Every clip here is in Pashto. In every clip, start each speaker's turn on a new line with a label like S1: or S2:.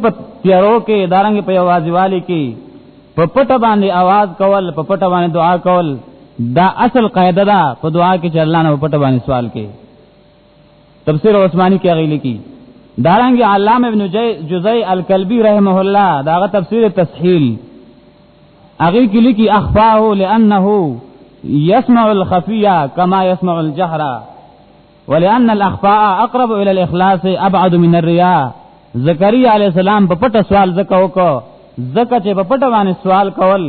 S1: په تیارو کې دارنګ په یوازیوالي کې په پټه باندې आवाज کول په پټه باندې دعا کول دا اصل قاعده ده په دعا کې چې الله نه په پټه باندې سوال کې تفسیر عثماني کې غیلی کی دارنګ علامه ابن جزئی الکلبی رحمه الله داغه تفسیر تسهیل اغه کې لیکي اخفاه لانه يسمع الخفيه كما يسمع الجهر ولان الاخفاء اقرب الى الاخلاص ابعد من الرياء زکریا علیہ السلام په پټه سوال زکاو کو زکه چې په پټه باندې سوال کول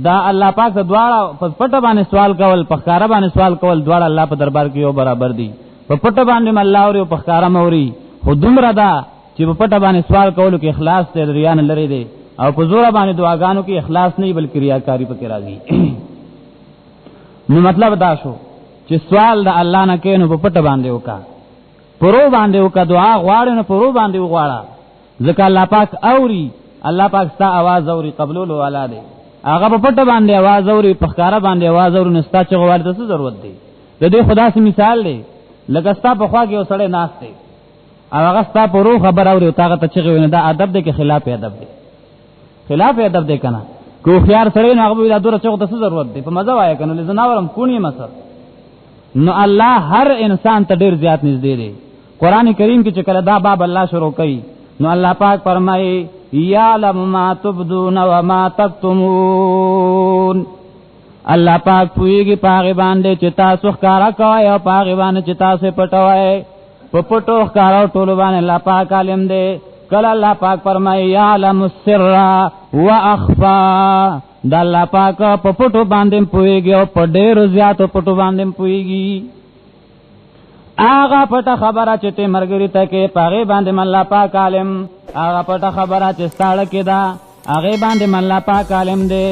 S1: دا الله پاک دواړه په پټه باندې سوال کول په ښکارا باندې سوال کول دواړه الله په دربار کې یو برابر دي په پټه باندې الله او په ښکارا موري خو دومره دا چې په پټه باندې سوال کولو کې اخلاص ته ریا نه لري دي او په زور باندې دعاګانو کې اخلاص نه بلکې ریاکاری پکې راځي نو مطلب دا شو چې سوال د الله نه کینو په پټه باندې وکا پرو باندې وکا دعا غواړي نو پرو باندې وغواړه ځکه الله پاک اوري الله پاک ستا आवाज اوري قبولولو والا دی هغه په پټه باندې आवाज اوري په ښکارا باندې आवाज اوري نو ستا چې غواړي څه ضرورت دی د دې خدا سي مثال دی لکه ستا په خوا کې وسړی ناس دی او هغه ستا پرو خبر اوري او تاغه ته چغوي نه دا ادب دی کې خلاف ادب دی خلاف ادب دی کنه کو خيار سره نه هغه دا دوره چغه څه ضرورت دی په مزه وای کنه لزناورم کونی مسر نو الله هر انسان ته ډیر زیات نږدې دی قران کریم کې چې کله دا باب الله شروع کړي نو الله پاک فرمایي یعلم ما تبدون و ما تکتمون الله پاک پویږي پاغه باندې چې تاسو ښکارا کوي او پاغه باندې چې تاسو پټوي په پټو ښکارا ټول باندې الله پاک عالم دی کله الله پاک فرمایي یعلم السر واخفا دا الله پاک په پټو باندې پویږي او په ډېر زیاتو پټو باندې پویږي آغا پټه خبره چې ته مرګري ته کې پاغه باندې الله پاک عالم آغا پټه خبره چې ستاړه کې دا هغه باندې الله پاک عالم دی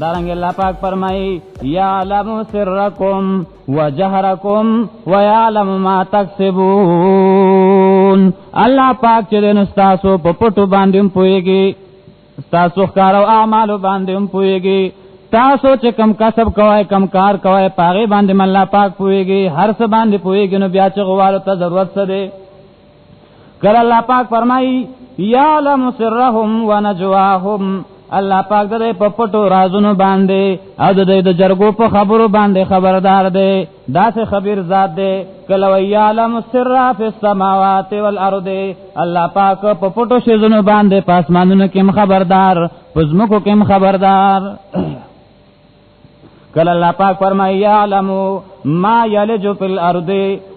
S1: دارنګ الله پاک فرمایي یعلم سرکم وجهرکم ويعلم ما تکسبون الله پاک چې نو تاسو په پټو باندې پويږي تاسو ښکارو اعمال باندې پويږي تاسو چې کم کسب کوی کم کار کوی پاغه باندې الله پاک پويږي هر څه باندې پويږي نو بیا چې غواړو ته ضرورت څه دی کله الله پاک فرمایي یعلم سرهم ونجواهم الله پاک دې په پټو رازونو باندې او دې د جرګو په خبرو باندې خبردار دی دا څه خبير ذات دی کله ویعلم السر فی السماوات والارض الله پاک په پټو شیزونو باندې پاسمانونو کې خبردار پزمکو کې خبردار کله الله پاک فرمایي یعلم ما یلج فی الارض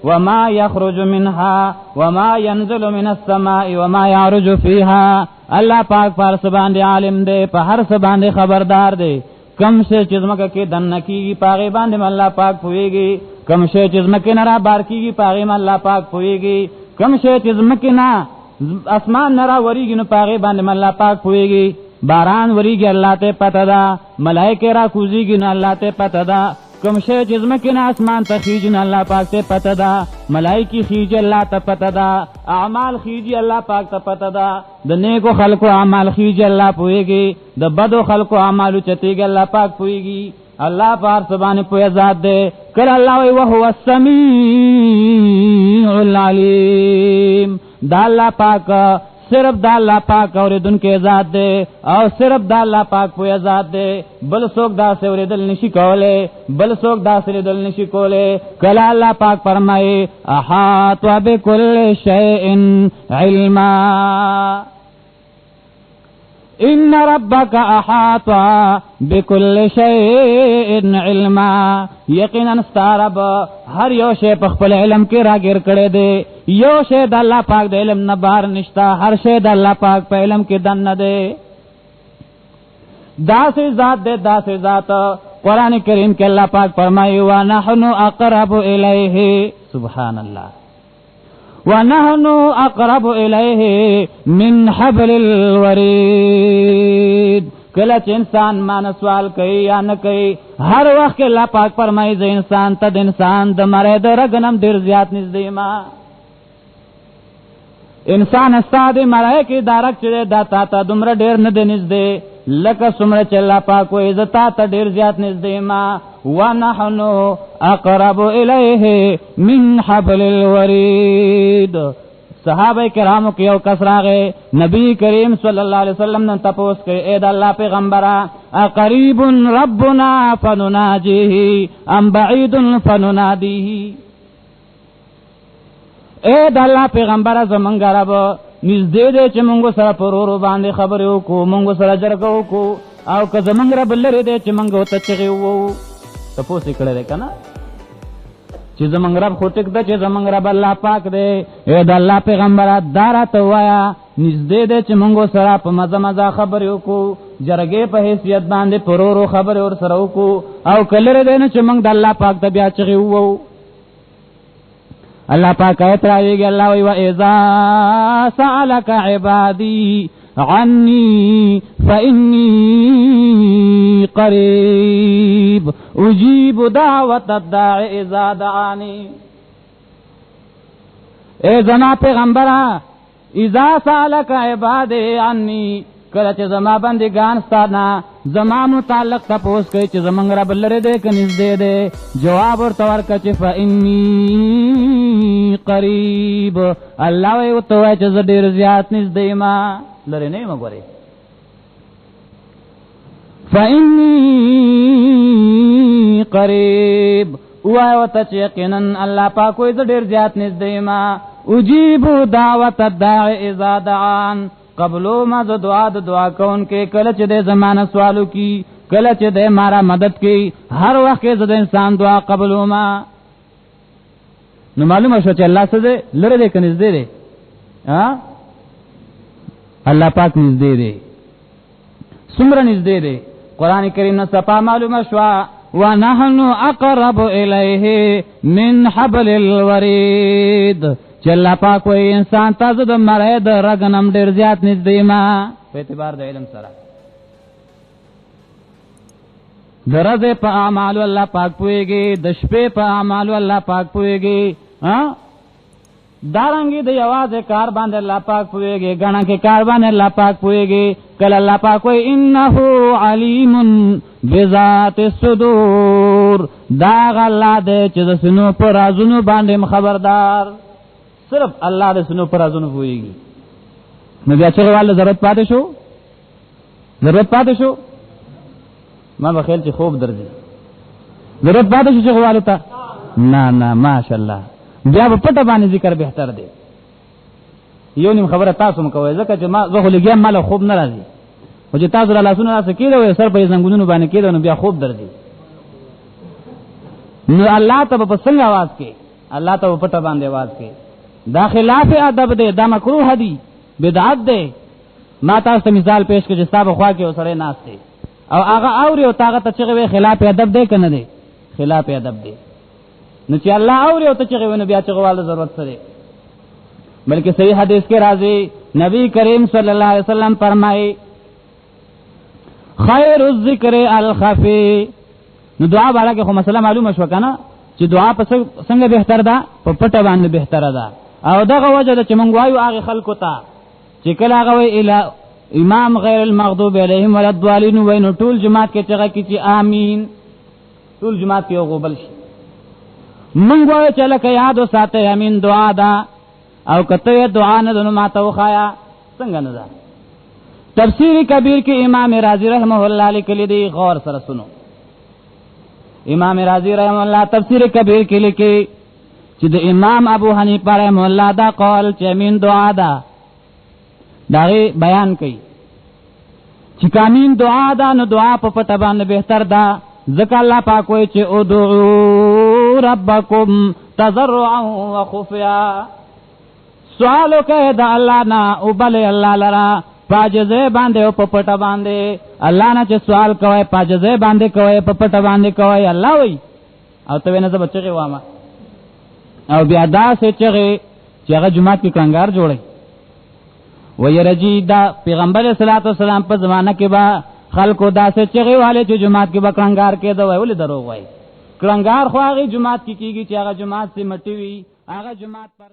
S1: وما یخرج منها وما ينزل من السماء وما يعرج فيها الله پاک پر سبحان دی عالم دی په هر څه باندې خبردار دی کم څه چې زمکه کې دنه کیږي پاغه باندې الله پاک پويږي کم څه چې زمکه نه را بار کیږي پاغه الله پاک پويږي کم څه چې زمکه نه اسمان نه را وریږي نو پاغه باندې الله پاک پويږي باران وریږي الله ته پته ده ملائکه را کوزيږي نو الله ته پته ده کوم شی چې زمکه نه اسمان ته خيږي نو الله پاک ته پته ده ملائکه خيږي الله ته پته ده اعمال خيږي الله پاک ته پته ده د نیکو خلقو اعمال خيږي الله پويږي د بدو خلقو اعمال چتيږي الله پاک پويږي الله پاک سبحانه پوي ذات ده کله الله وي وهو السميع العليم دا الله پاک صرف دا الله پاک اوریدونکو ذات دی او صرف دا الله پاک پوهه ذات دی بل څوک دا اوریدل نشي کوله بل څوک دا اوریدل نشي کوله کله الله پاک فرمایي احاط بكل شيء علما ان ربك احاط بكل شيء علما یقینا ستارب هر یو شی په خپل علم کې راګر کړي دی یو شی د الله پاک د علم نه بار نشتا هر شی د الله پاک په علم کې دنه دی داسې ذات دی داسې ذات قران کریم کې الله پاک فرمایي ونحن اقرب الیه سبحان الله ونحن اقرب الیه من حبل الورید کله چې انسان مان سوال کوي یا نه کوي هر وخت کې الله پاک فرمایي ز انسان ته د انسان د مړې د رګنم ډیر زیات نږدې ما انسان استاد مړې کې دارک چې دا تا دومره ډیر نه دی نږدې لکه څومره چې الله پاک وې زتا ته ډیر زیات نږدې ما ونحن اقرب الیه من حبل الورید صحابه کرامو کې یو کس راغی نبی کریم صلی الله علیه وسلم نن تپوس کړي اے د الله پیغمبره اقریب ربنا فنناجيه ام بعید فنناديه اے د الله پیغمبره زمونږ رب نږدې دې چې مونږ سره پرورو باندې خبرې وکړو مونږ سره جرګه وکړو او که زمونږ رب لري دې چې مونږ ته چغې وو تپوس یې کړی دی که نه چې زمونږ رب خو ټیک ده چې زمونږ رب الله پاک دی اے د الله پیغمبره دا راته ووایه نږدې دی چې مونږ سره په مزه مزه خبرې وکړو جرګې په حیثیت باندې پرورو خبرې ورسره وکړو او که لرې دی نه چې مونږ د الله پاک ته بیا چغې ووو اللہ پاک آیت راویگی اللہ وی وَإِذَا سَأَلَكَ عِبَادِي عَنِّي فَإِنِّي قَرِيبٌ أُجِيبُ دَعْوَةَ الدَّاعِ إِذَا دَعَانِي اے زما پیغمبرہ اذا سألك عبادي عني کله چې زما بندگان ستانا زما متعلق تپوس کوي چې زمونږ رب لري دې که نږدې دی جواب ورته ورکړه چې فإني قریب الله وی ورته وایي چې زه ډېر زیات نږدې یم لرې نه یم ګورې فإني قریب وایي ورته چې یقینا الله پاک وایي زه ډېر زیات نږدې یم اجیب دعوت الداع اذا دعان قبلو ما ز دعا د دعا کون کې کله چې د زمانہ سوالو کی کله چې د مارا مدد کی هر وخت کې د انسان دعا قبلو ما نو معلومه شو چې الله څه دې لره دې کنيز دې ها الله پاک نږدې دې څومره نږدې دې قران کریم نه صفه معلومه شو ونحن اقرب الیه من حبل الورید چې الله پاک وایي انسان تاسو د مړې د رګنم ډېر زیات نږدې ما په اعتبار د علم سره درځه په اعمالو الله پاک پويږي د شپې په اعمالو الله پاک پويږي ها دارنګي د یوازې کار باندې الله پاک پويږي غنا کې کار باندې الله پاک پويږي کله الله پاک وایي انه علیم بذات الصدور دا غلا دې چې د سينو پر رازونو باندې خبردار صرف الله د سينو پر رازونو پويږي نو بیا چې والله ضرورت پاتې شو ما بخیل چې خوب درځي ضرورت پاتې شو چې غواړو ته نه ماشاءالله بیا په پټه باندې ذکر بهتر دی یو نیم خبره تاسو مکوئ ځکه چې ما زه خو لګیم مال خوب نه راځي او چې تاسو را لاسونه راس کېده وي سر په زنګونونو باندې کېده نو بیا خوب درځي نو الله ته په څنګه आवाज کې الله ته په پټه باندې आवाज کې دا خلاف ادب دی دا مکروه دی بدعت دی ما تاسو ته مثال پیش کړم چې تاسو خوا کې وسره ناشته او هغه اوري او طاقت چې خلاف ادب دی کنه دی خلاف ادب دی نو چې الله اوري او ته چې ونه بیا چې غواړي ضرورت سره بلکې صحیح حدیث کې راځي نبی کریم صلی الله علیه وسلم فرمایي خیر الذکر الخفی نو دعا باندې خو مسله معلومه شو کنه چې دعا په څنګه بهتر ده په پټه باندې بهتر ده او دغه وجه ده چې مونږ وایو هغه خلکو ته چې کله هغه وی اله امام غیر المغضوب علیهم ولا الضالین وینو ټول جماعت کې چې امین ټول جماعت کې غوبل شي مونږ وایو چې لکه یاد وساته امین دعا ده او کته دعا نه دنو ماته وخایا څنګه نه ده تفسیر کبیر کې امام رازی رحمه الله لیکلی دی غور سره سنو امام رازی رحمه الله تفسیر کبیر کې لیکي چې د امام ابو حنیفه رحمه الله دا قول چې امین دعا ده دا بیان کوي چې کامین دعا ده نو دعا په پټه باندې بهتر ده ځکه الله پاک وایي چې ادعوا ربکم تضرعا وخفیا سوال وکړه د الله نه او بل الله لرا پاجزه باندې او په پټه باندې الله نه چې سوال کوي پاجزه باندې کوي په پټه باندې کوي الله وایي او ته نه بچي وامه او بیا دا چې هغه جمعه کې کنګار جوړي ويرجی دا پیغمبر صلی الله علیه وسلم په زمانہ کې با خلکو داسې چغې والے چې جمعات کې بکرنګار کېده وای ولې دروغ وای کرنګار خو هغه جمعات کې کیږي چې هغه جمعات سي مټي وي هغه جمعات پر